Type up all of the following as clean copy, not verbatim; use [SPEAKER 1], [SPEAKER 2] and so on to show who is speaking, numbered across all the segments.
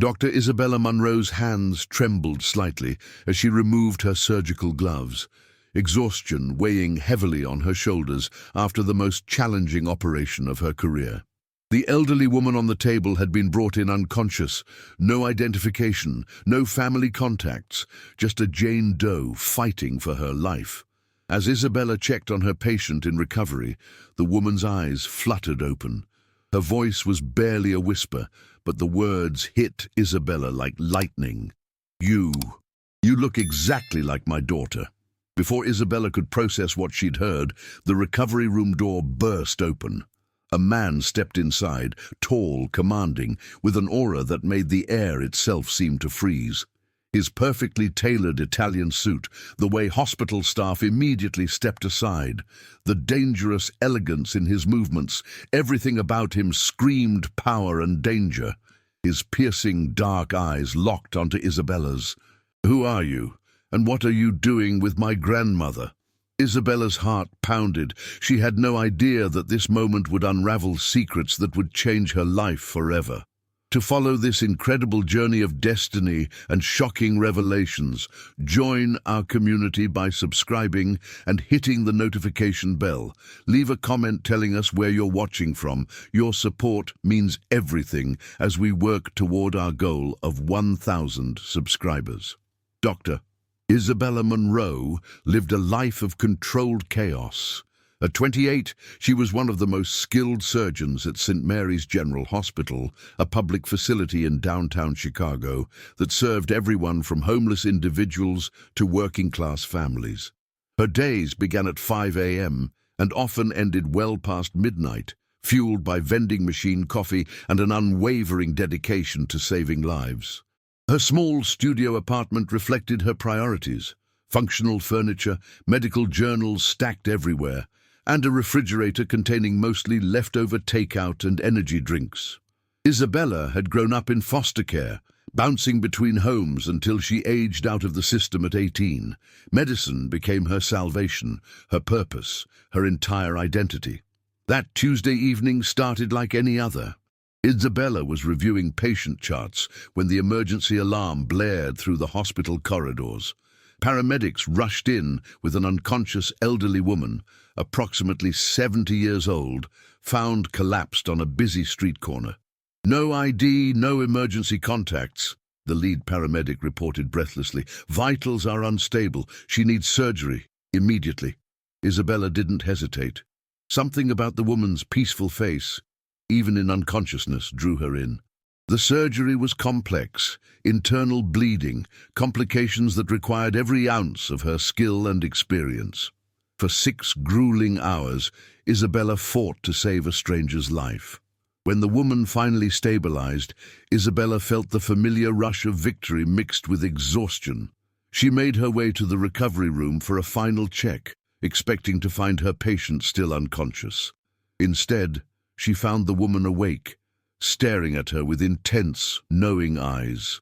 [SPEAKER 1] Dr. Isabella Monroe's hands trembled slightly as she removed her surgical gloves, exhaustion weighing heavily on her shoulders after the most challenging operation of her career. The elderly woman on the table had been brought in unconscious, no identification, no family contacts, just a Jane Doe fighting for her life. As Isabella checked on her patient in recovery, the woman's eyes fluttered open. Her voice was barely a whisper, but the words hit Isabella like lightning. You look exactly like my daughter." Before Isabella could process what she'd heard, the recovery room door burst open. A man stepped inside, tall, commanding, with an aura that made the air itself seem to freeze. His perfectly tailored Italian suit, the way hospital staff immediately stepped aside, the dangerous elegance in his movements, everything about him screamed power and danger. His piercing dark eyes locked onto Isabella's. "Who are you, and what are you doing with my grandmother?" Isabella's heart pounded. She had no idea that this moment would unravel secrets that would change her life forever. To follow this incredible journey of destiny and shocking revelations, join our community by subscribing and hitting the notification bell. Leave a comment telling us where you're watching from. Your support means everything as we work toward our goal of 1,000 subscribers. Dr. Isabella Monroe lived a life of controlled chaos. At 28, she was one of the most skilled surgeons at St. Mary's General Hospital, a public facility in downtown Chicago that served everyone from homeless individuals to working-class families. Her days began at 5 a.m. and often ended well past midnight, fueled by vending machine coffee and an unwavering dedication to saving lives. Her small studio apartment reflected her priorities: functional furniture, medical journals stacked everywhere, and a refrigerator containing mostly leftover takeout and energy drinks. Isabella had grown up in foster care, bouncing between homes until she aged out of the system at 18. Medicine became her salvation, her purpose, her entire identity. That Tuesday evening started like any other. Isabella was reviewing patient charts when the emergency alarm blared through the hospital corridors. Paramedics rushed in with an unconscious elderly woman, approximately 70 years old, found collapsed on a busy street corner. "No ID, no emergency contacts," the lead paramedic reported breathlessly. "Vitals are unstable. She needs surgery, immediately." Isabella didn't hesitate. Something about the woman's peaceful face, even in unconsciousness, drew her in. The surgery was complex, internal bleeding, complications that required every ounce of her skill and experience. For 6 grueling hours, Isabella fought to save a stranger's life. When the woman finally stabilized, Isabella felt the familiar rush of victory mixed with exhaustion. She made her way to the recovery room for a final check, expecting to find her patient still unconscious. Instead, she found the woman awake, staring at her with intense, knowing eyes.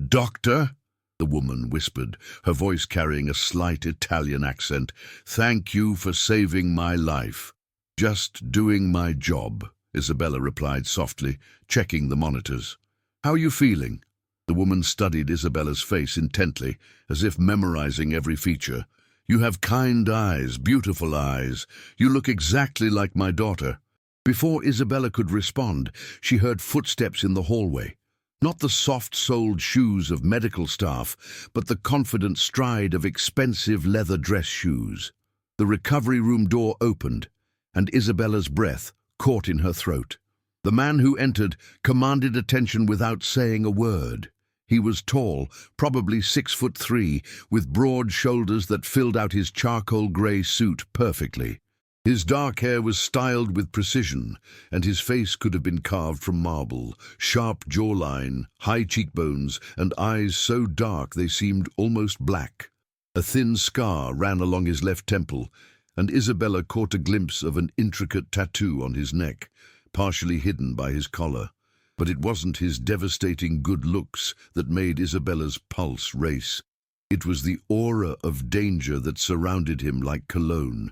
[SPEAKER 1] "Doctor," the woman whispered, her voice carrying a slight Italian accent, "thank you for saving my life." "Just doing my job," Isabella replied softly, checking the monitors. "How are you feeling?" The woman studied Isabella's face intently, as if memorizing every feature. "You have kind eyes, beautiful eyes. You look exactly like my daughter." Before Isabella could respond, she heard footsteps in the hallway. Not the soft-soled shoes of medical staff, but the confident stride of expensive leather dress shoes. The recovery room door opened, and Isabella's breath caught in her throat. The man who entered commanded attention without saying a word. He was tall, probably 6'3", with broad shoulders that filled out his charcoal grey suit perfectly. His dark hair was styled with precision, and his face could have been carved from marble. Sharp jawline, high cheekbones, and eyes so dark they seemed almost black. A thin scar ran along his left temple, and Isabella caught a glimpse of an intricate tattoo on his neck, partially hidden by his collar. But it wasn't his devastating good looks that made Isabella's pulse race. It was the aura of danger that surrounded him like cologne.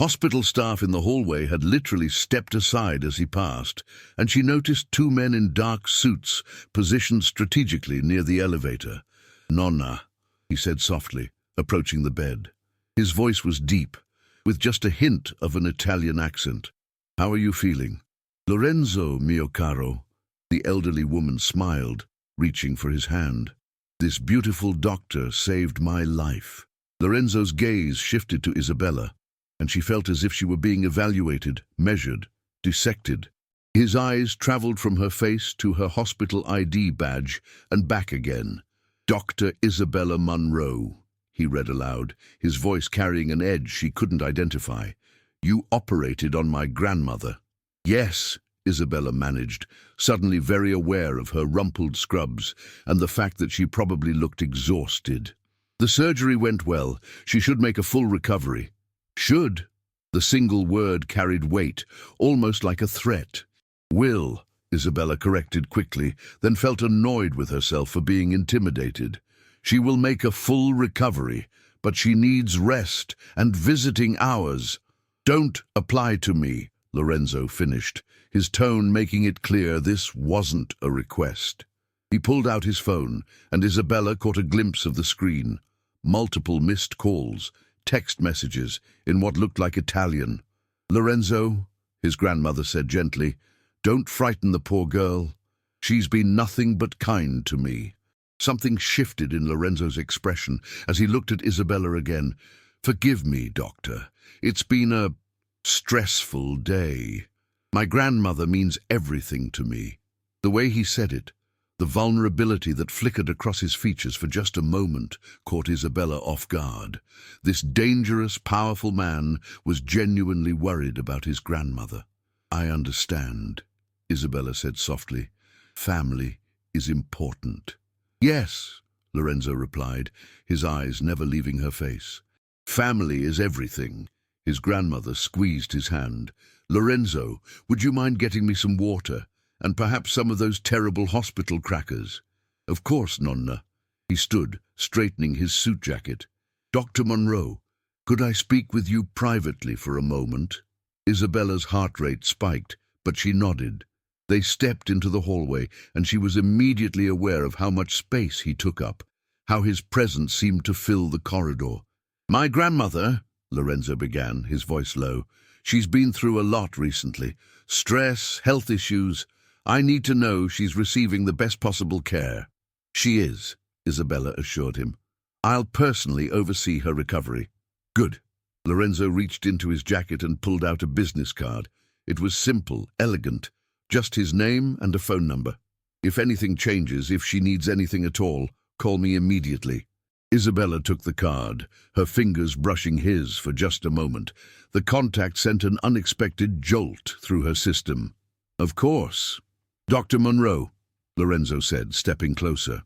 [SPEAKER 1] Hospital staff in the hallway had literally stepped aside as he passed, and she noticed two men in dark suits positioned strategically near the elevator. "Nonna," he said softly, approaching the bed. His voice was deep, with just a hint of an Italian accent. "How are you feeling?" "Lorenzo, mio caro." The elderly woman smiled, reaching for his hand. "This beautiful doctor saved my life." Lorenzo's gaze shifted to Isabella, and she felt as if she were being evaluated, measured, dissected. His eyes traveled from her face to her hospital ID badge and back again. "Dr. Isabella Monroe," he read aloud, his voice carrying an edge she couldn't identify. "You operated on my grandmother." "Yes," Isabella managed, suddenly very aware of her rumpled scrubs and the fact that she probably looked exhausted. "The surgery went well. She should make a full recovery." "Should?" The single word carried weight, almost like a threat. "Will," Isabella corrected quickly, then felt annoyed with herself for being intimidated. "She will make a full recovery, but she needs rest and visiting hours." "Don't apply to me," Lorenzo finished, his tone making it clear this wasn't a request. He pulled out his phone, and Isabella caught a glimpse of the screen. Multiple missed calls, text messages in what looked like Italian. "Lorenzo," his grandmother said gently, "don't frighten the poor girl. She's been nothing but kind to me." Something shifted in Lorenzo's expression as he looked at Isabella again. "Forgive me, doctor. It's been a stressful day. My grandmother means everything to me." The way he said it, the vulnerability that flickered across his features for just a moment, caught Isabella off guard. This dangerous, powerful man was genuinely worried about his grandmother. "I understand," Isabella said softly. "Family is important." "Yes," Lorenzo replied, his eyes never leaving her face. "Family is everything." His grandmother squeezed his hand. "Lorenzo, would you mind getting me some water? And perhaps some of those terrible hospital crackers?" "Of course, Nonna." He stood, straightening his suit jacket. "Dr. Monroe, could I speak with you privately for a moment?" Isabella's heart rate spiked, but she nodded. They stepped into the hallway, and she was immediately aware of how much space he took up, how his presence seemed to fill the corridor. "My grandmother," Lorenzo began, his voice low, "she's been through a lot recently. Stress, health issues. I need to know she's receiving the best possible care." "She is," Isabella assured him. "I'll personally oversee her recovery." "Good." Lorenzo reached into his jacket and pulled out a business card. It was simple, elegant, just his name and a phone number. "If anything changes, if she needs anything at all, call me immediately." Isabella took the card, her fingers brushing his for just a moment. The contact sent an unexpected jolt through her system. "Of course." "Dr. Monroe," Lorenzo said, stepping closer.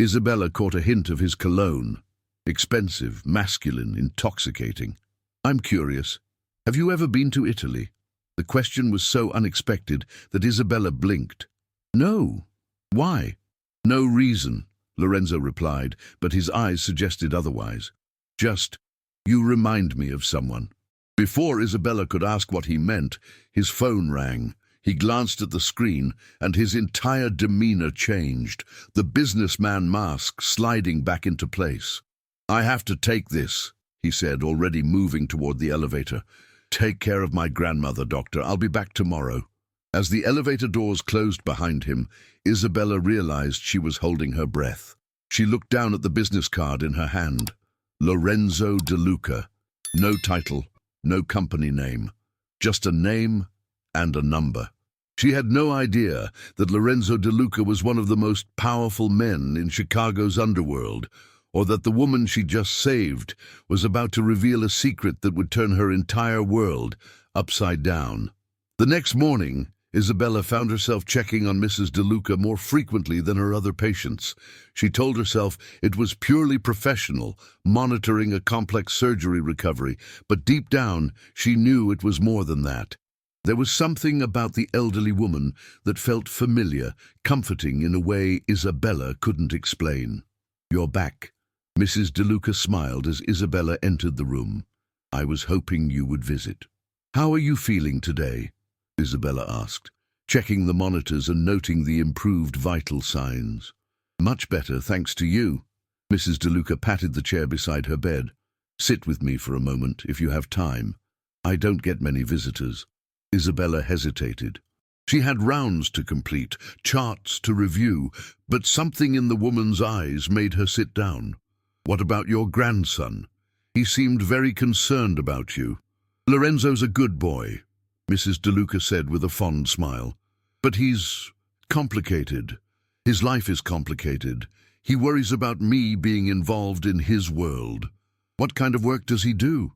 [SPEAKER 1] Isabella caught a hint of his cologne. Expensive, masculine, intoxicating. "I'm curious. Have you ever been to Italy?" The question was so unexpected that Isabella blinked. "No." "Why?" "No reason," Lorenzo replied, but his eyes suggested otherwise. "Just, you remind me of someone." Before Isabella could ask what he meant, his phone rang. He glanced at the screen, and his entire demeanor changed, the businessman mask sliding back into place. "I have to take this," he said, already moving toward the elevator. "Take care of my grandmother, doctor. I'll be back tomorrow." As the elevator doors closed behind him, Isabella realized she was holding her breath. She looked down at the business card in her hand. Lorenzo De Luca. No title, no company name. Just a name and a number. She had no idea that Lorenzo De Luca was one of the most powerful men in Chicago's underworld, or that the woman she just saved was about to reveal a secret that would turn her entire world upside down. The next morning, Isabella found herself checking on Mrs. De Luca more frequently than her other patients. She told herself it was purely professional, monitoring a complex surgery recovery, but deep down she knew it was more than that. There was something about the elderly woman that felt familiar, comforting in a way Isabella couldn't explain. "You're back." Mrs. De Luca smiled as Isabella entered the room. I was hoping you would visit. How are you feeling today? Isabella asked, checking the monitors and noting the improved vital signs. Much better, thanks to you. Mrs. DeLuca patted the chair beside her bed. Sit with me for a moment, if you have time. I don't get many visitors. Isabella hesitated. She had rounds to complete, charts to review, but something in the woman's eyes made her sit down. What about your grandson? He seemed very concerned about you. Lorenzo's a good boy, Mrs. DeLuca said with a fond smile. But he's complicated. His life is complicated. He worries about me being involved in his world. What kind of work does he do?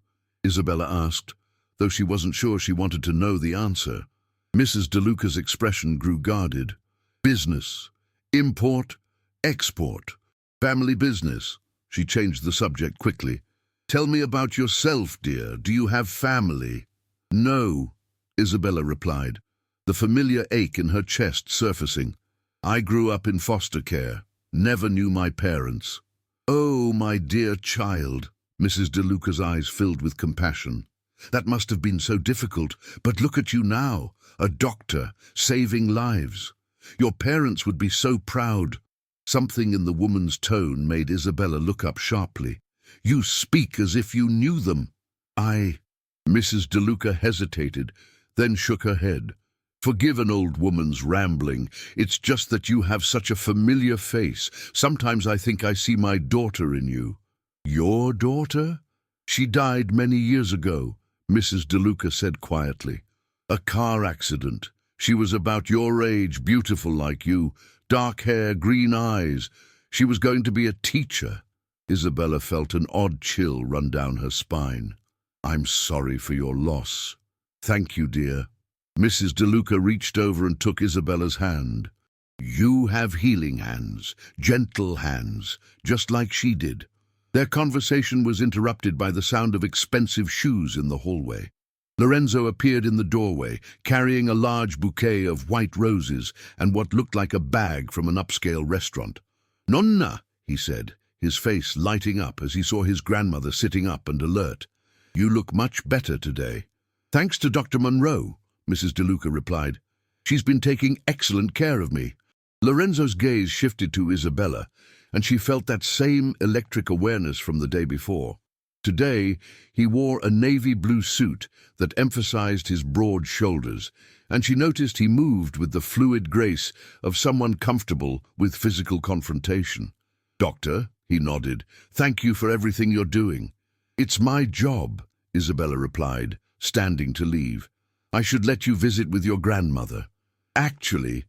[SPEAKER 1] Isabella asked, though she wasn't sure she wanted to know the answer. Mrs. DeLuca's expression grew guarded. Business. Import. Export. Family business. She changed the subject quickly. Tell me about yourself, dear. Do you have family? No, Isabella replied, the familiar ache in her chest surfacing. I grew up in foster care. Never knew my parents. Oh, my dear child. Mrs. DeLuca's eyes filled with compassion. That must have been so difficult, but look at you now, a doctor, saving lives. Your parents would be so proud. Something in the woman's tone made Isabella look up sharply. You speak as if you knew them. Mrs. DeLuca hesitated, then shook her head. Forgive an old woman's rambling. It's just that you have such a familiar face. Sometimes I think I see my daughter in you. Your daughter? She died many years ago, Mrs. DeLuca said quietly. A car accident. She was about your age, beautiful like you, dark hair, green eyes. She was going to be a teacher. Isabella felt an odd chill run down her spine. I'm sorry for your loss. Thank you, dear. Mrs. DeLuca reached over and took Isabella's hand. You have healing hands, gentle hands, just like she did. Their conversation was interrupted by the sound of expensive shoes in the hallway. Lorenzo appeared in the doorway, carrying a large bouquet of white roses and what looked like a bag from an upscale restaurant. Nonna, he said, his face lighting up as he saw his grandmother sitting up and alert. You look much better today. Thanks to Dr. Monroe, Mrs. DeLuca replied. She's been taking excellent care of me. Lorenzo's gaze shifted to Isabella, and she felt that same electric awareness from the day before. Today, he wore a navy blue suit that emphasized his broad shoulders, and she noticed he moved with the fluid grace of someone comfortable with physical confrontation. Doctor, he nodded, thank you for everything you're doing. It's my job, Isabella replied, standing to leave. I should let you visit with your grandmother. Actually,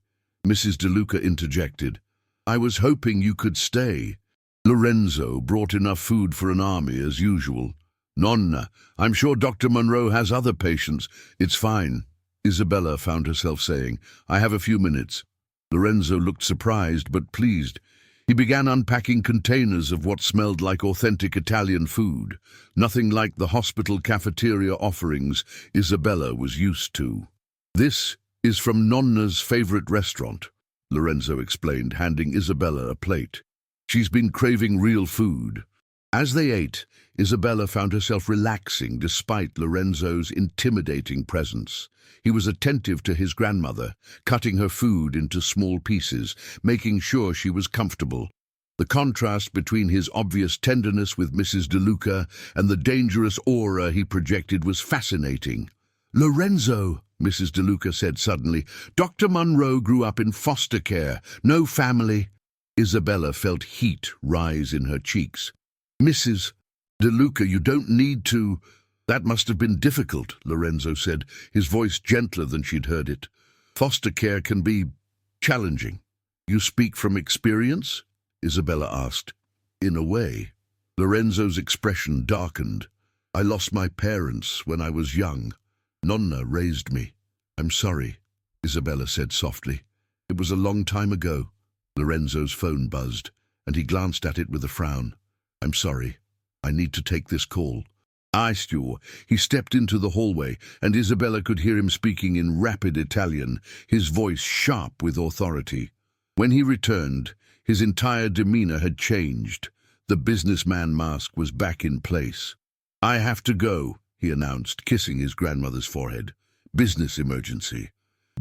[SPEAKER 1] Mrs. DeLuca interjected, I was hoping you could stay. Lorenzo brought enough food for an army as usual. Nonna, I'm sure Dr. Monroe has other patients. It's fine. Isabella found herself saying, I have a few minutes. Lorenzo looked surprised but pleased. He began unpacking containers of what smelled like authentic Italian food, nothing like the hospital cafeteria offerings Isabella was used to. This is from Nonna's favorite restaurant, Lorenzo explained, handing Isabella a plate. She's been craving real food. As they ate, Isabella found herself relaxing despite Lorenzo's intimidating presence. He was attentive to his grandmother, cutting her food into small pieces, making sure she was comfortable. The contrast between his obvious tenderness with Mrs. DeLuca and the dangerous aura he projected was fascinating. Lorenzo, Mrs. DeLuca said suddenly, Dr. Monroe grew up in foster care, no family. Isabella felt heat rise in her cheeks. Mrs. DeLuca, you don't need to. That must have been difficult, Lorenzo said, his voice gentler than she'd heard it. Foster care can be challenging. You speak from experience? Isabella asked. In a way. Lorenzo's expression darkened. I lost my parents when I was young. Nonna raised me. I'm sorry, Isabella said softly. It was a long time ago. Lorenzo's phone buzzed, and he glanced at it with a frown. I'm sorry. I need to take this call. He stepped into the hallway, and Isabella could hear him speaking in rapid Italian, his voice sharp with authority. When he returned, his entire demeanor had changed. The businessman mask was back in place. "I have to go," he announced, kissing his grandmother's forehead. "Business emergency."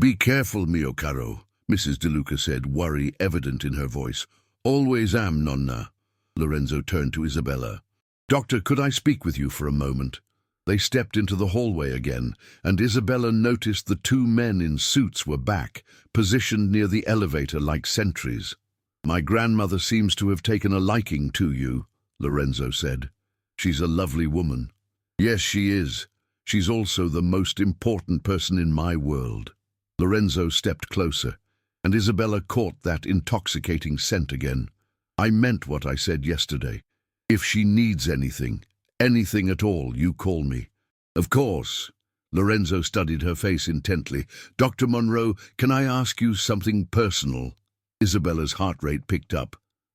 [SPEAKER 1] "Be careful, mio caro," Mrs. DeLuca said, worry evident in her voice. "Always am, nonna." Lorenzo turned to Isabella. "Doctor, could I speak with you for a moment?" They stepped into the hallway again, and Isabella noticed the two men in suits were back, positioned near the elevator like sentries. "My grandmother seems to have taken a liking to you," Lorenzo said. "She's a lovely woman." "Yes, she is. She's also the most important person in my world." Lorenzo stepped closer, and Isabella caught that intoxicating scent again. "I meant what I said yesterday. If she needs anything at all, you call me." "Of course." Lorenzo studied her face intently. "Dr. Monroe, can I ask you something personal?" Isabella's heart rate picked up.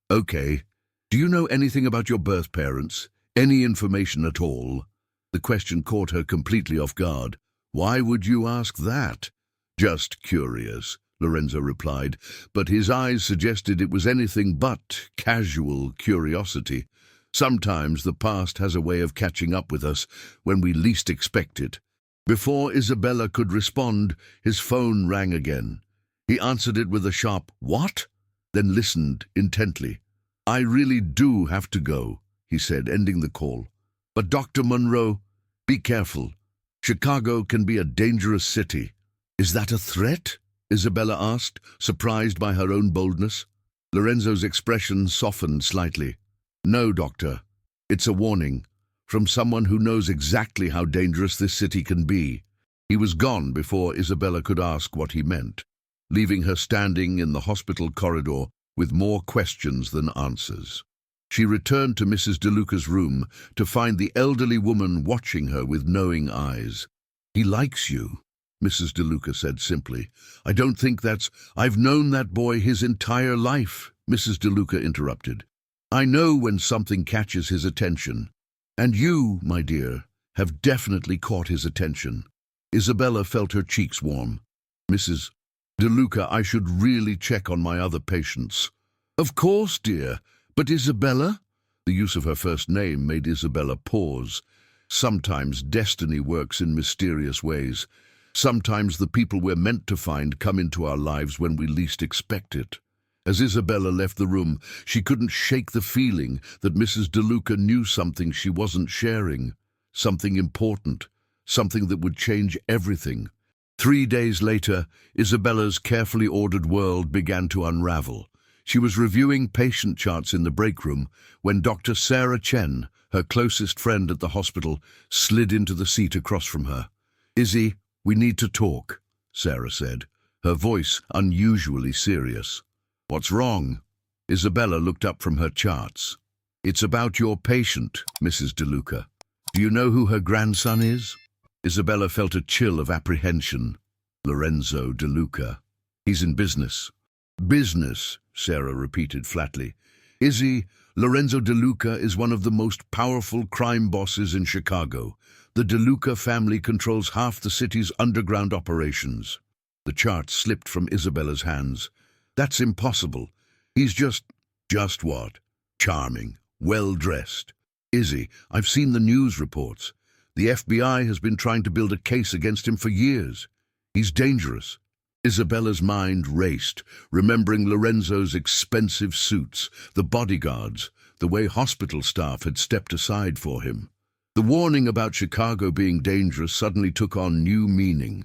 [SPEAKER 1] "Okay. Do you know anything about your birth parents? Any information at all?" The question caught her completely off guard. "Why would you ask that?" "Just curious," Lorenzo replied, but his eyes suggested it was anything but casual curiosity. Sometimes the past has a way of catching up with us when we least expect it. Before Isabella could respond, his phone rang again. He answered it with a sharp, "What?" then listened intently. "I really do have to go," he said, ending the call. "But Dr. Monroe, be careful. Chicago can be a dangerous city." "Is that a threat?" Isabella asked, surprised by her own boldness. Lorenzo's expression softened slightly. "No, doctor. It's a warning, from someone who knows exactly how dangerous this city can be." He was gone before Isabella could ask what he meant, leaving her standing in the hospital corridor with more questions than answers. She returned to Mrs. DeLuca's room to find the elderly woman watching her with knowing eyes. "He likes you," Mrs. DeLuca said simply. "I don't think that's—" "I've known that boy his entire life," Mrs. DeLuca interrupted. "I know when something catches his attention. And you, my dear, have definitely caught his attention." Isabella felt her cheeks warm. "Mrs. DeLuca, I should really check on my other patients." "Of course, dear. But Isabella?" The use of her first name made Isabella pause. Sometimes destiny works in mysterious ways. Sometimes the people we're meant to find come into our lives when we least expect it. As Isabella left the room, she couldn't shake the feeling that Mrs. DeLuca knew something she wasn't sharing. Something important. Something that would change everything. 3 days later, Isabella's carefully ordered world began to unravel. She was reviewing patient charts in the break room when Dr. Sarah Chen, her closest friend at the hospital, slid into the seat across from her. "Izzy, we need to talk," Sarah said, her voice unusually serious. "What's wrong?" Isabella looked up from her charts. "It's about your patient, Mrs. DeLuca. Do you know who her grandson is?" Isabella felt a chill of apprehension. "Lorenzo DeLuca. He's in business." "Business," Sarah repeated flatly. "Izzy, Lorenzo DeLuca is one of the most powerful crime bosses in Chicago. The DeLuca family controls half the city's underground operations." The chart slipped from Isabella's hands. "That's impossible. He's just..." "Just what?" "Charming, well-dressed." "Izzy, I've seen the news reports. The FBI has been trying to build a case against him for years. He's dangerous." Isabella's mind raced, remembering Lorenzo's expensive suits, the bodyguards, the way hospital staff had stepped aside for him. The warning about Chicago being dangerous suddenly took on new meaning.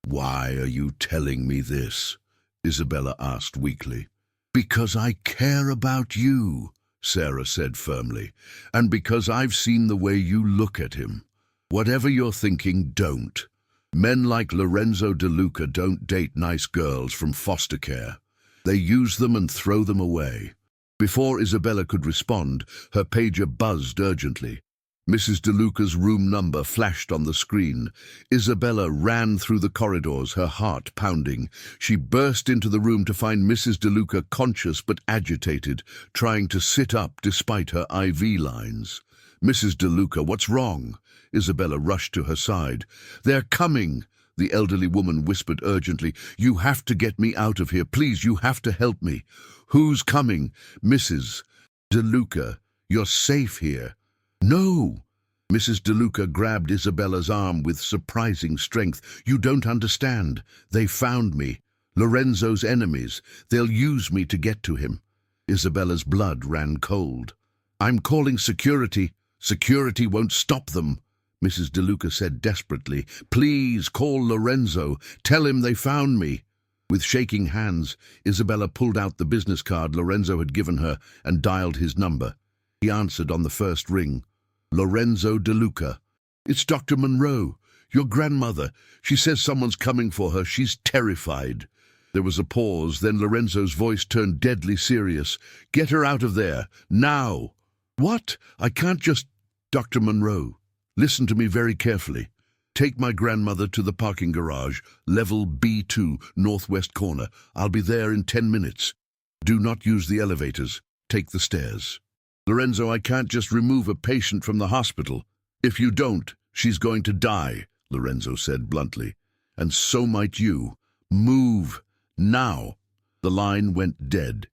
[SPEAKER 1] "Why are you telling me this?" Isabella asked weakly. "Because I care about you," Sarah said firmly, "and because I've seen the way you look at him. Whatever you're thinking, don't. Men like Lorenzo DeLuca don't date nice girls from foster care. They use them and throw them away." Before Isabella could respond, her pager buzzed urgently. Mrs. DeLuca's room number flashed on the screen. Isabella ran through the corridors, her heart pounding. She burst into the room to find Mrs. DeLuca conscious but agitated, trying to sit up despite her IV lines. "Mrs. DeLuca, what's wrong?" Isabella rushed to her side. "They're coming," the elderly woman whispered urgently. "You have to get me out of here. Please, you have to help me." "Who's coming?" "Mrs. DeLuca, you're safe here." "No." Mrs. DeLuca grabbed Isabella's arm with surprising strength. "You don't understand. They found me. Lorenzo's enemies. They'll use me to get to him." Isabella's blood ran cold. "I'm calling security. Security won't stop them," Mrs. DeLuca said desperately. "Please call Lorenzo. Tell him they found me." With shaking hands, Isabella pulled out the business card Lorenzo had given her and dialed his number. He answered on the first ring. "Lorenzo DeLuca. It's Dr. Monroe, your grandmother. She says someone's coming for her. She's terrified." There was a pause, then Lorenzo's voice turned deadly serious. "Get her out of there, now." "What? I can't just—" "Dr. Monroe, listen to me very carefully. Take my grandmother to the parking garage, level B2, northwest corner. I'll be there in 10 minutes. Do not use the elevators. Take the stairs." "Lorenzo, I can't just remove a patient from the hospital. If you don't, she's going to die," Lorenzo said bluntly. "And so might you. Move. Now." The line went dead.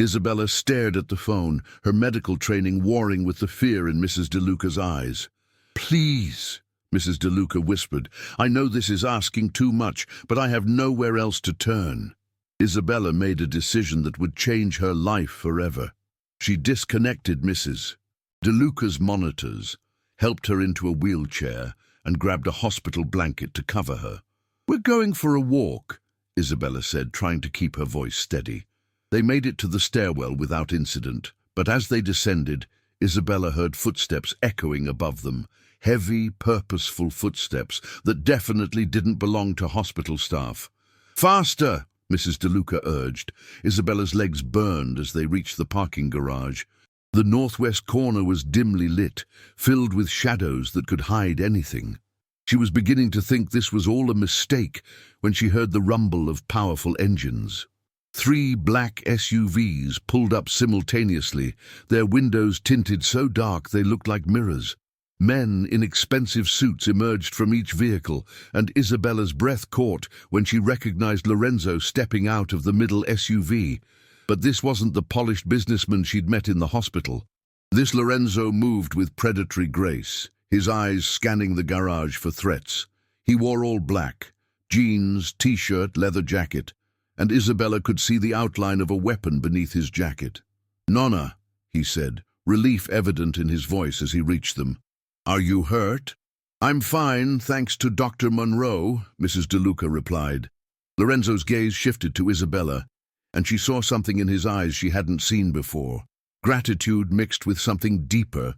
[SPEAKER 1] Isabella stared at the phone, her medical training warring with the fear in Mrs. DeLuca's eyes. "Please," Mrs. DeLuca whispered. "I know this is asking too much, but I have nowhere else to turn." Isabella made a decision that would change her life forever. She disconnected Mrs. DeLuca's monitors, helped her into a wheelchair, and grabbed a hospital blanket to cover her. "We're going for a walk," Isabella said, trying to keep her voice steady. They made it to the stairwell without incident, but as they descended, Isabella heard footsteps echoing above them, heavy, purposeful footsteps that definitely didn't belong to hospital staff. "Faster!" Mrs. DeLuca urged. Isabella's legs burned as they reached the parking garage. The northwest corner was dimly lit, filled with shadows that could hide anything. She was beginning to think this was all a mistake when she heard the rumble of powerful engines. 3 black SUVs pulled up simultaneously, their windows tinted so dark they looked like mirrors. Men in expensive suits emerged from each vehicle, and Isabella's breath caught when she recognized Lorenzo stepping out of the middle SUV. But this wasn't the polished businessman she'd met in the hospital. This Lorenzo moved with predatory grace, his eyes scanning the garage for threats. He wore all black, jeans, t-shirt, leather jacket, and Isabella could see the outline of a weapon beneath his jacket. "Nonna," he said, relief evident in his voice as he reached them. "Are you hurt?" "I'm fine, thanks to Dr. Monroe," Mrs. DeLuca replied. Lorenzo's gaze shifted to Isabella, and she saw something in his eyes she hadn't seen before. Gratitude mixed with something deeper,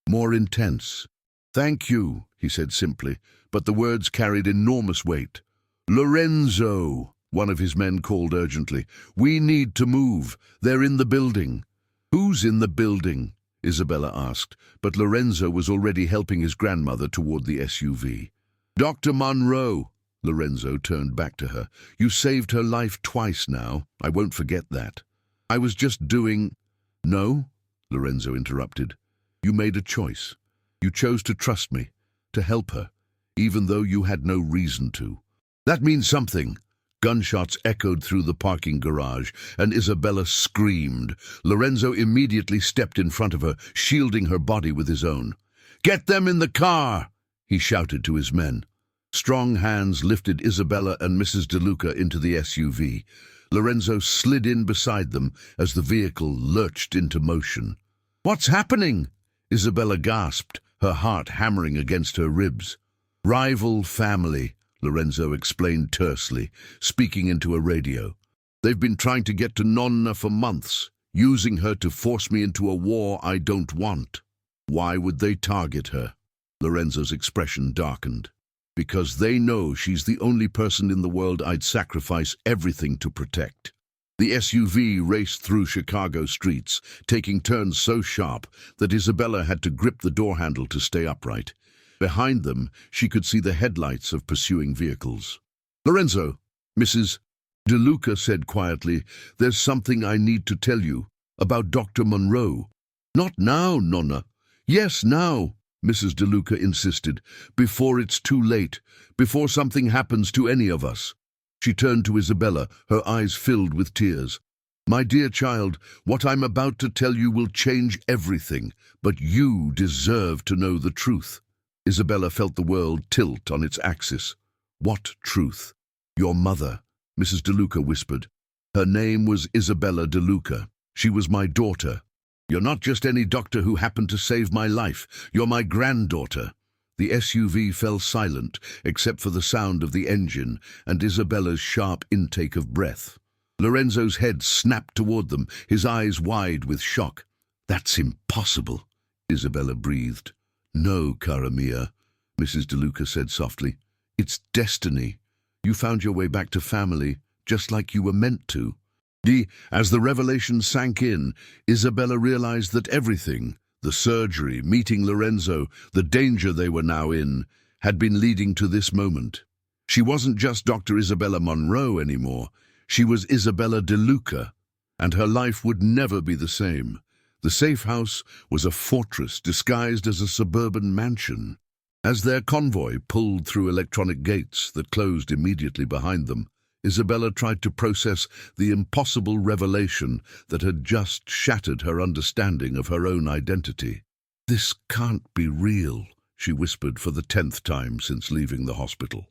[SPEAKER 1] more intense. "Thank you," he said simply, but the words carried enormous weight. "Lorenzo," one of his men called urgently. "We need to move. They're in the building." "Who's in the building?" Isabella asked, but Lorenzo was already helping his grandmother toward the SUV. "Dr. Monroe," Lorenzo turned back to her. "You saved her life twice now. I won't forget that." "I was just doing—" "No," Lorenzo interrupted. "You made a choice. You chose to trust me, to help her, even though you had no reason to. That means something." Gunshots echoed through the parking garage, and Isabella screamed. Lorenzo immediately stepped in front of her, shielding her body with his own. "Get them in the car!" he shouted to his men. Strong hands lifted Isabella and Mrs. DeLuca into the SUV. Lorenzo slid in beside them as the vehicle lurched into motion. "What's happening?" Isabella gasped, her heart hammering against her ribs. "Rival family," Lorenzo explained tersely, speaking into a radio. "They've been trying to get to Nonna for months, using her to force me into a war I don't want." "Why would they target her?" Lorenzo's expression darkened. "Because they know she's the only person in the world I'd sacrifice everything to protect." The SUV raced through Chicago streets, taking turns so sharp that Isabella had to grip the door handle to stay upright. Behind them, she could see the headlights of pursuing vehicles. "Lorenzo," Mrs. DeLuca said quietly, "there's something I need to tell you about Dr. Monroe." "Not now, Nonna." "Yes, now," Mrs. DeLuca insisted, "before it's too late, before something happens to any of us." She turned to Isabella, her eyes filled with tears. "My dear child, what I'm about to tell you will change everything, but you deserve to know the truth." Isabella felt the world tilt on its axis. What truth? Your mother, Mrs. DeLuca whispered. Her name was Isabella DeLuca. She was my daughter. You're not just any doctor who happened to save my life. You're my granddaughter. The SUV fell silent, except for the sound of the engine and Isabella's sharp intake of breath. Lorenzo's head snapped toward them, his eyes wide with shock. That's impossible, Isabella breathed. No, cara mia, Mrs. DeLuca said softly. It's destiny. You found your way back to family, just like you were meant to. As the revelation sank in, Isabella realized that everything, the surgery, meeting Lorenzo, the danger they were now in, had been leading to this moment. She wasn't just Dr. Isabella Monroe anymore. She was Isabella DeLuca, and her life would never be the same. The safe house was a fortress disguised as a suburban mansion. As their convoy pulled through electronic gates that closed immediately behind them, Isabella tried to process the impossible revelation that had just shattered her understanding of her own identity. This can't be real, she whispered for the 10th time since leaving the hospital.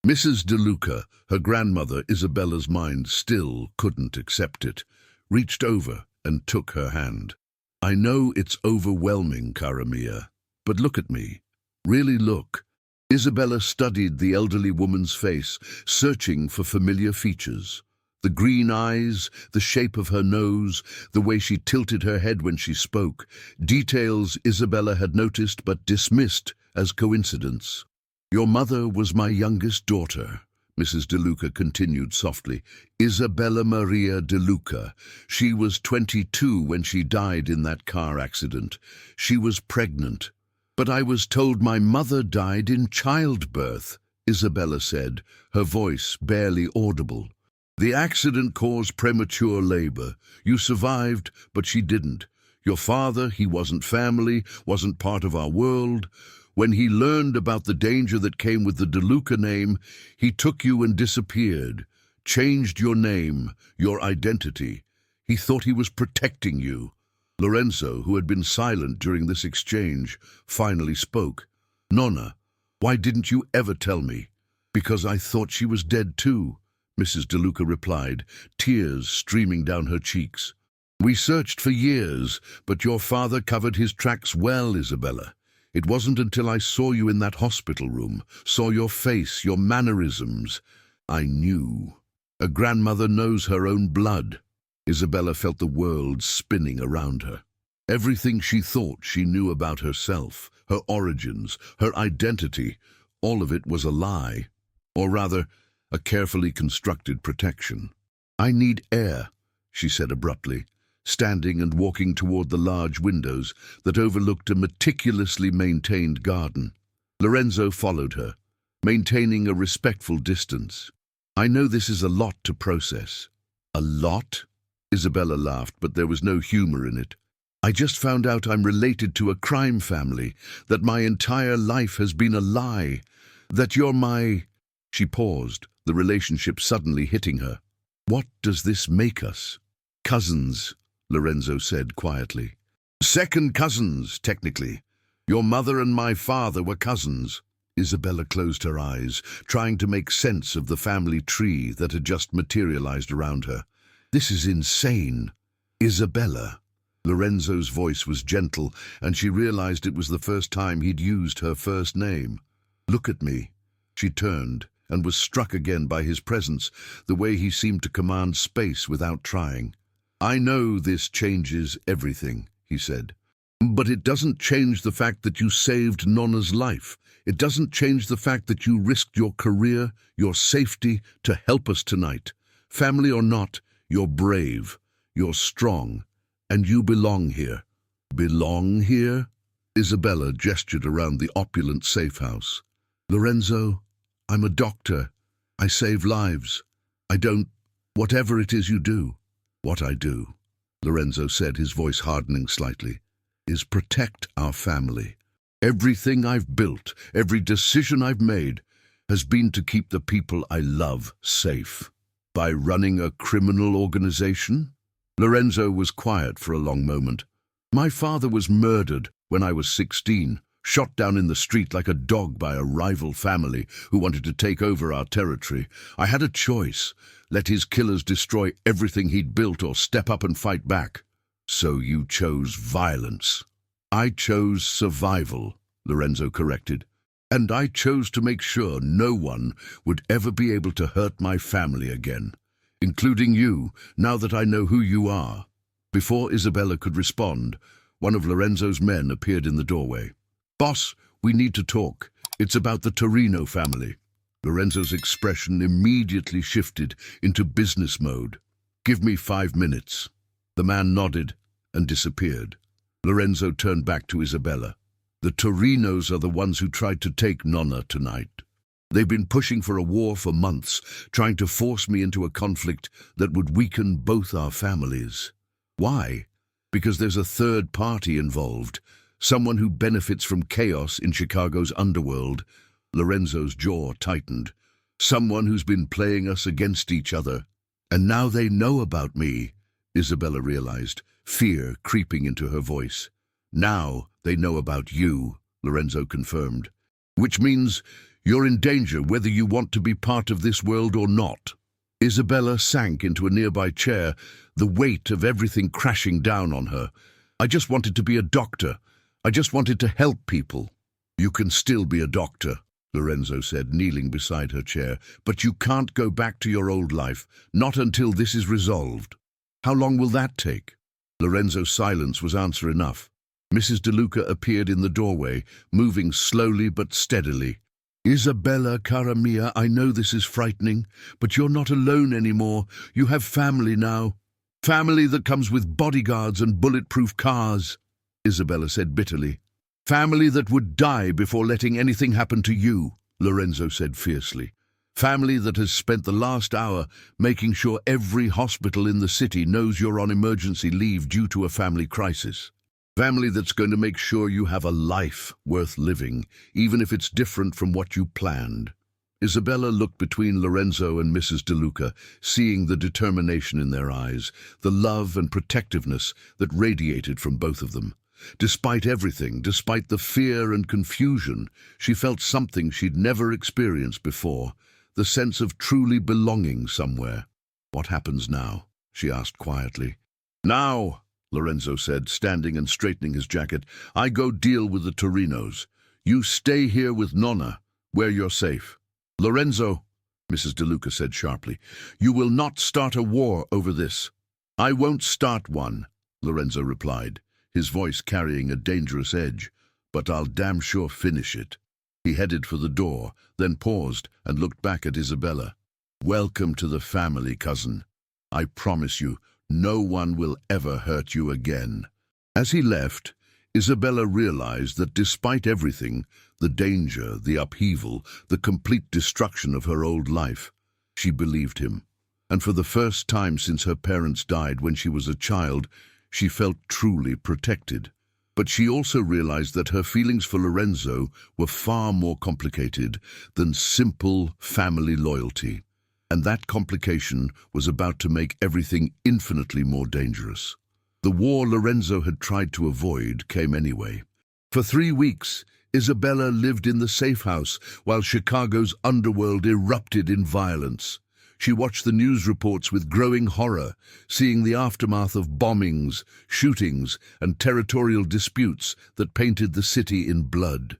[SPEAKER 1] Mrs. DeLuca, her grandmother, Isabella's mind still couldn't accept it, reached over and took her hand. I know it's overwhelming, cara mia, but look at me. Really look. Isabella studied the elderly woman's face, searching for familiar features. The green eyes, the shape of her nose, the way she tilted her head when she spoke, details Isabella had noticed but dismissed as coincidence. Your mother was my youngest daughter, Mrs. DeLuca continued softly. Isabella Maria DeLuca. She was 22 when she died in that car accident. She was pregnant. But I was told my mother died in childbirth, Isabella said, her voice barely audible. The accident caused premature labor. You survived, but she didn't. Your father, he wasn't family, wasn't part of our world. When he learned about the danger that came with the DeLuca name, he took you and disappeared, changed your name, your identity. He thought he was protecting you. Lorenzo, who had been silent during this exchange, finally spoke. Nonna, why didn't you ever tell me? Because I thought she was dead too, Mrs. DeLuca replied, tears streaming down her cheeks. We searched for years, but your father covered his tracks well, Isabella. It wasn't until I saw you in that hospital room, saw your face, your mannerisms. I knew. A grandmother knows her own blood. Isabella felt the world spinning around her. Everything she thought she knew about herself, her origins, her identity, all of it was a lie. Or rather, a carefully constructed protection. I need air, she said abruptly, standing and walking toward the large windows that overlooked a meticulously maintained garden. Lorenzo followed her, maintaining a respectful distance. I know this is a lot to process. A lot? Isabella laughed, but there was no humor in it. I just found out I'm related to a crime family, that my entire life has been a lie, that you're my... She paused, the relationship suddenly hitting her. What does this make us? Cousins, Lorenzo said quietly. Second cousins, technically. Your mother and my father were cousins. Isabella closed her eyes, trying to make sense of the family tree that had just materialized around her. This is insane. Isabella. Lorenzo's voice was gentle, and she realized it was the first time he'd used her first name. Look at me. She turned and was struck again by his presence, the way he seemed to command space without trying. I know this changes everything, he said. But it doesn't change the fact that you saved Nonna's life. It doesn't change the fact that you risked your career, your safety, to help us tonight. Family or not, you're brave, you're strong, and you belong here. Belong here? Isabella gestured around the opulent safe house. Lorenzo, I'm a doctor. I save lives. I don't... Whatever it is you do. What I do, Lorenzo said, his voice hardening slightly, is protect our family. Everything I've built, every decision I've made, has been to keep the people I love safe. By running a criminal organization? Lorenzo was quiet for a long moment. My father was murdered when I was 16, shot down in the street like a dog by a rival family who wanted to take over our territory. I had a choice: let his killers destroy everything he'd built or step up and fight back. So you chose violence. I chose survival, Lorenzo corrected. And I chose to make sure no one would ever be able to hurt my family again, including you, now that I know who you are. Before Isabella could respond, one of Lorenzo's men appeared in the doorway. Boss, we need to talk. It's about the Torino family. Lorenzo's expression immediately shifted into business mode. Give me 5 minutes. The man nodded and disappeared. Lorenzo turned back to Isabella. The Torinos are the ones who tried to take Nonna tonight. They've been pushing for a war for months, trying to force me into a conflict that would weaken both our families. Why? Because there's a third party involved, someone who benefits from chaos in Chicago's underworld. Lorenzo's jaw tightened. Someone who's been playing us against each other. And now they know about me, Isabella realized, fear creeping into her voice. Now they know about you, Lorenzo confirmed. Which means you're in danger whether you want to be part of this world or not. Isabella sank into a nearby chair, the weight of everything crashing down on her. I just wanted to be a doctor. I just wanted to help people. You can still be a doctor, Lorenzo said, kneeling beside her chair, but you can't go back to your old life, not until this is resolved. How long will that take? Lorenzo's silence was answer enough. Mrs. DeLuca appeared in the doorway, moving slowly but steadily. Isabella, cara mia, I know this is frightening, but you're not alone anymore. You have family now. Family that comes with bodyguards and bulletproof cars, Isabella said bitterly. Family that would die before letting anything happen to you, Lorenzo said fiercely. Family that has spent the last hour making sure every hospital in the city knows you're on emergency leave due to a family crisis. Family that's going to make sure you have a life worth living, even if it's different from what you planned. Isabella looked between Lorenzo and Mrs. DeLuca, seeing the determination in their eyes, the love and protectiveness that radiated from both of them. Despite everything, despite the fear and confusion, she felt something she'd never experienced before, the sense of truly belonging somewhere. What happens now? She asked quietly. Now, Lorenzo said, standing and straightening his jacket, I go deal with the Torinos. You stay here with Nonna, where you're safe. Lorenzo, Mrs. DeLuca said sharply, you will not start a war over this. I won't start one, Lorenzo replied, his voice carrying a dangerous edge, but I'll damn sure finish it. He headed for the door, then paused and looked back at Isabella. Welcome to the family, cousin. I promise you, no one will ever hurt you again. As he left, Isabella realized that despite everything, the danger, the upheaval, the complete destruction of her old life, she believed him. And for the first time since her parents died when she was a child, she felt truly protected. But she also realized that her feelings for Lorenzo were far more complicated than simple family loyalty. And that complication was about to make everything infinitely more dangerous. The war Lorenzo had tried to avoid came anyway. For 3 weeks, Isabella lived in the safe house while Chicago's underworld erupted in violence. She watched the news reports with growing horror, seeing the aftermath of bombings, shootings, and territorial disputes that painted the city in blood.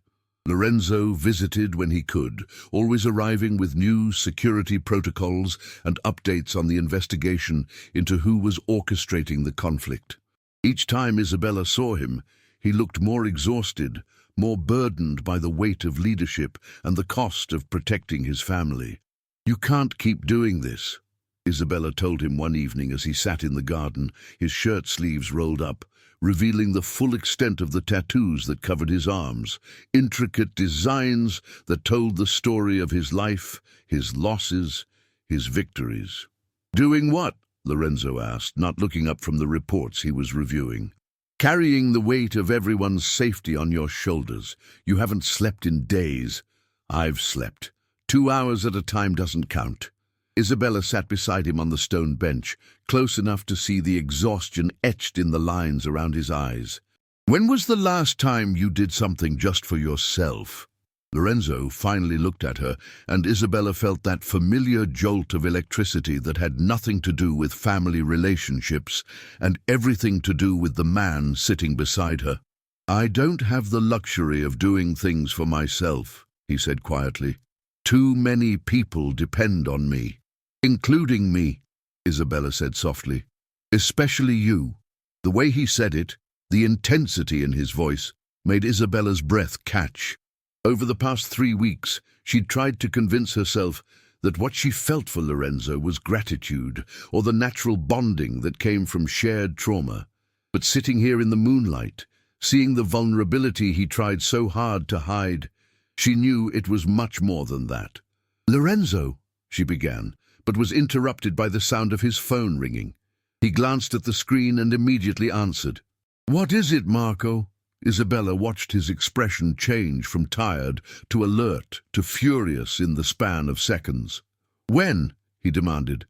[SPEAKER 1] Lorenzo visited when he could, always arriving with new security protocols and updates on the investigation into who was orchestrating the conflict. Each time Isabella saw him, he looked more exhausted, more burdened by the weight of leadership and the cost of protecting his family. You can't keep doing this, Isabella told him one evening as he sat in the garden, his shirt sleeves rolled up, revealing the full extent of the tattoos that covered his arms, intricate designs that told the story of his life, his losses, his victories. Doing what? Lorenzo asked, not looking up from the reports he was reviewing. Carrying the weight of everyone's safety on your shoulders. You haven't slept in days. I've slept. 2 hours at a time doesn't count. Isabella sat beside him on the stone bench, close enough to see the exhaustion etched in the lines around his eyes. When was the last time you did something just for yourself? Lorenzo finally looked at her, and Isabella felt that familiar jolt of electricity that had nothing to do with family relationships and everything to do with the man sitting beside her. "I don't have the luxury of doing things for myself," he said quietly. "Too many people depend on me." "Including me," Isabella said softly. "Especially you." The way he said it, the intensity in his voice, made Isabella's breath catch. Over the past 3 weeks, she'd tried to convince herself that what she felt for Lorenzo was gratitude or the natural bonding that came from shared trauma. But sitting here in the moonlight, seeing the vulnerability he tried so hard to hide, she knew it was much more than that. "Lorenzo," she began, but was interrupted by the sound of his phone ringing. He glanced at the screen and immediately answered. "What is it, Marco?" Isabella watched his expression change from tired to alert to furious in the span of seconds. "When?" he demanded.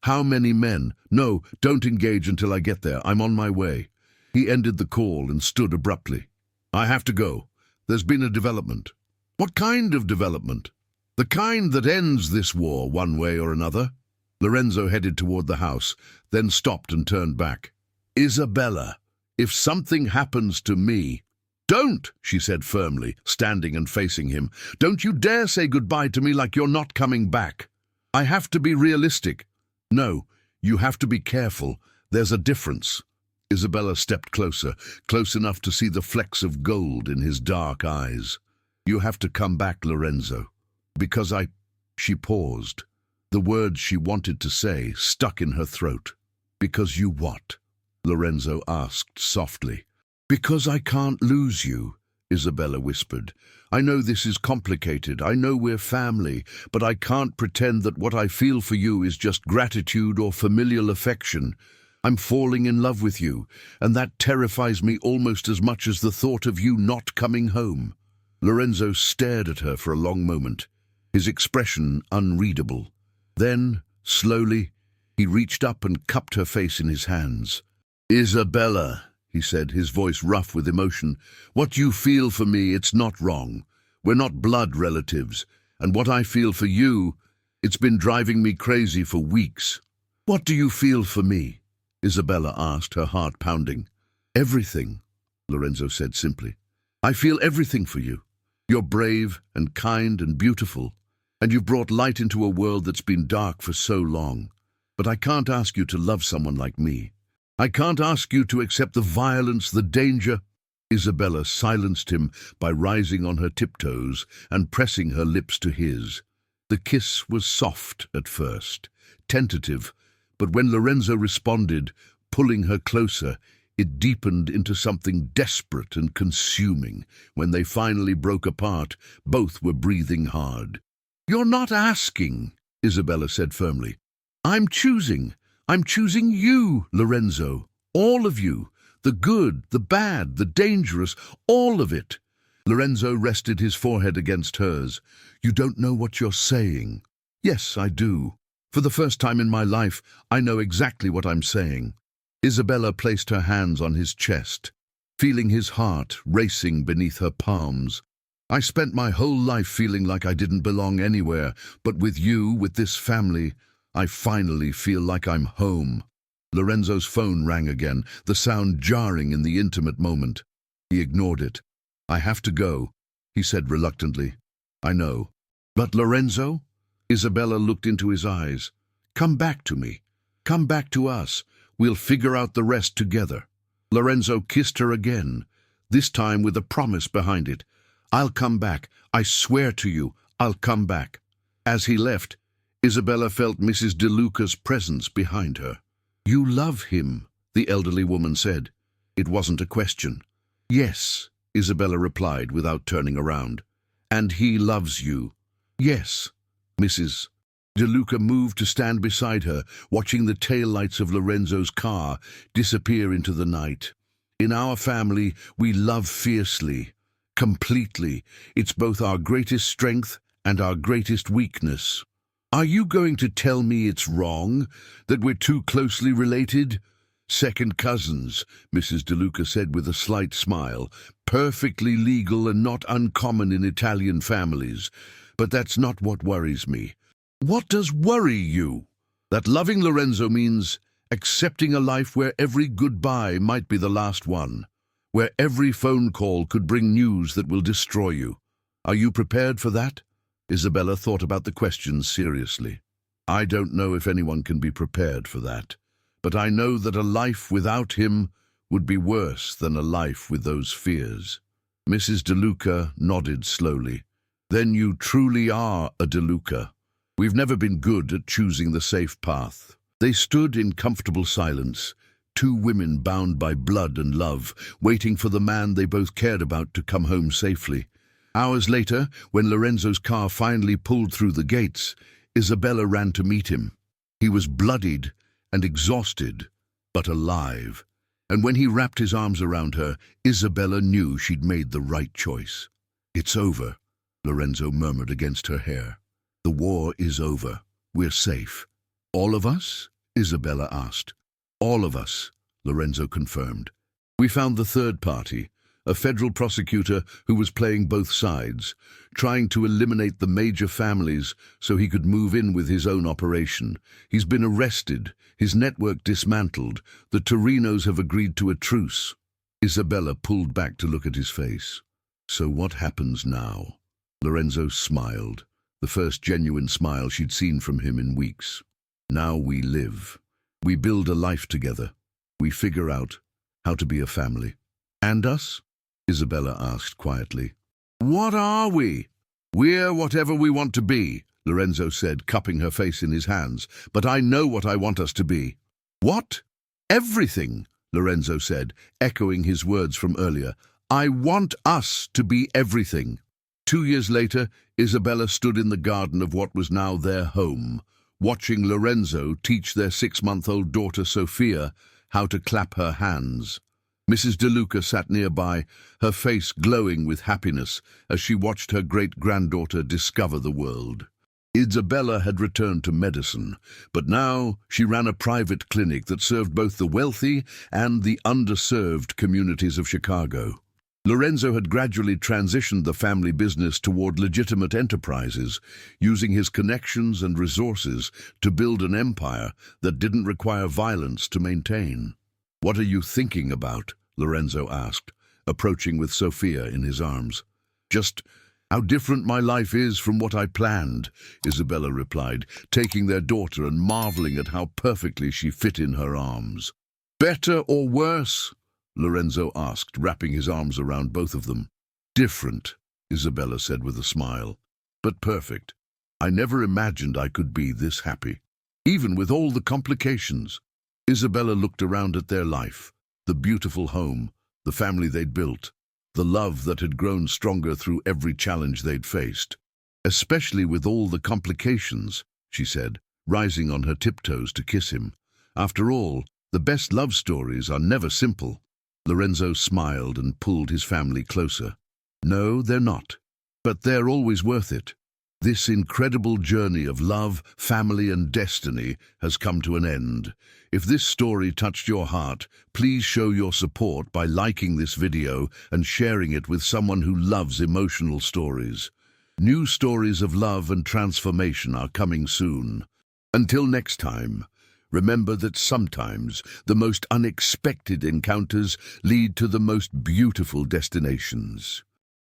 [SPEAKER 1] "How many men? No, don't engage until I get there. I'm on my way." He ended the call and stood abruptly. "I have to go. There's been a development." "What kind of development?" "The kind that ends this war one way or another." Lorenzo headed toward the house, then stopped and turned back. "Isabella, if something happens to me—" "Don't," she said firmly, standing and facing him. "Don't you dare say goodbye to me like you're not coming back. I have to be realistic." "No, you have to be careful. There's a difference." Isabella stepped closer, close enough to see the flecks of gold in his dark eyes. "You have to come back, Lorenzo. Because I—" She paused. The words she wanted to say stuck in her throat. "Because you what?" Lorenzo asked softly. "Because I can't lose you," Isabella whispered. "I know this is complicated. I know we're family, but I can't pretend that what I feel for you is just gratitude or familial affection. I'm falling in love with you, and that terrifies me almost as much as the thought of you not coming home." Lorenzo stared at her for a long moment, his expression unreadable. Then, slowly, he reached up and cupped her face in his hands. "Isabella," he said, his voice rough with emotion, "what you feel for me, it's not wrong. We're not blood relatives, and what I feel for you, it's been driving me crazy for weeks." "What do you feel for me?" Isabella asked, her heart pounding. "Everything," Lorenzo said simply. "I feel everything for you. You're brave and kind and beautiful, and you've brought light into a world that's been dark for so long. But I can't ask you to love someone like me. I can't ask you to accept the violence, the danger." Isabella silenced him by rising on her tiptoes and pressing her lips to his. The kiss was soft at first, tentative, but when Lorenzo responded, pulling her closer, it deepened into something desperate and consuming. When they finally broke apart, both were breathing hard. "You're not asking," Isabella said firmly. I'm choosing you, Lorenzo. All of you. The good, the bad, the dangerous, all of it." Lorenzo rested his forehead against hers. "You don't know what you're saying." "Yes, I do. For the first time in my life, I know exactly what I'm saying." Isabella placed her hands on his chest, feeling his heart racing beneath her palms. "I spent my whole life feeling like I didn't belong anywhere, but with you, with this family, I finally feel like I'm home." Lorenzo's phone rang again, the sound jarring in the intimate moment. He ignored it. "I have to go," he said reluctantly. "I know." "But Lorenzo?" Isabella looked into his eyes. "Come back to me. Come back to us. We'll figure out the rest together." Lorenzo kissed her again, this time with a promise behind it. "I'll come back. I swear to you, I'll come back." As he left, Isabella felt Mrs. DeLuca's presence behind her. "You love him," the elderly woman said. It wasn't a question. "Yes," Isabella replied without turning around. "And he loves you." "Yes." Mrs. DeLuca moved to stand beside her, watching the taillights of Lorenzo's car disappear into the night. "In our family, we love fiercely, completely. It's both our greatest strength and our greatest weakness." "Are you going to tell me it's wrong, that we're too closely related?" Second cousins, Mrs. DeLuca said with a slight smile. Perfectly legal and not uncommon in Italian families. But that's not what worries me. What does worry you? That loving Lorenzo means accepting a life where every goodbye might be the last one, where every phone call could bring news that will destroy you. Are you prepared for that? Isabella thought about the question seriously. I don't know if anyone can be prepared for that, but I know that a life without him would be worse than a life with those fears. Mrs. DeLuca nodded slowly. Then you truly are a DeLuca. We've never been good at choosing the safe path. They stood in comfortable silence, two women bound by blood and love, waiting for the man they both cared about to come home safely. Hours later, when Lorenzo's car finally pulled through the gates, Isabella ran to meet him. He was bloodied and exhausted, but alive. And when he wrapped his arms around her, Isabella knew she'd made the right choice. It's over, Lorenzo murmured against her hair. The war is over. We're safe. All of us? Isabella asked. All of us, Lorenzo confirmed. We found the third party, a federal prosecutor who was playing both sides, trying to eliminate the major families so he could move in with his own operation. He's been arrested, his network dismantled. The Torinos have agreed to a truce. Isabella pulled back to look at his face. So what happens now? Lorenzo smiled, the first genuine smile she'd seen from him in weeks. Now we live. We build a life together. We figure out how to be a family. And us? Isabella asked quietly. What are we? We're whatever we want to be, Lorenzo said, cupping her face in his hands. But I know what I want us to be. What? Everything, Lorenzo said, echoing his words from earlier. I want us to be everything. 2 years later, Isabella stood in the garden of what was now their home, watching Lorenzo teach their 6-month-old daughter Sophia how to clap her hands. Mrs. DeLuca sat nearby, her face glowing with happiness as she watched her great-granddaughter discover the world. Isabella had returned to medicine, but now she ran a private clinic that served both the wealthy and the underserved communities of Chicago. Lorenzo had gradually transitioned the family business toward legitimate enterprises, using his connections and resources to build an empire that didn't require violence to maintain. What are you thinking about? Lorenzo asked, approaching with Sophia in his arms. Just how different my life is from what I planned, Isabella replied, taking their daughter and marveling at how perfectly she fit in her arms. Better or worse? Lorenzo asked, wrapping his arms around both of them. Different, Isabella said with a smile, but perfect. I never imagined I could be this happy, even with all the complications. Isabella looked around at their life, the beautiful home, the family they'd built, the love that had grown stronger through every challenge they'd faced. Especially with all the complications, she said, rising on her tiptoes to kiss him. After all, the best love stories are never simple. Lorenzo smiled and pulled his family closer. No, they're not, but they're always worth it. This incredible journey of love, family, and destiny has come to an end. If this story touched your heart, please show your support by liking this video and sharing it with someone who loves emotional stories. New stories of love and transformation are coming soon. Until next time, remember that sometimes the most unexpected encounters lead to the most beautiful destinations.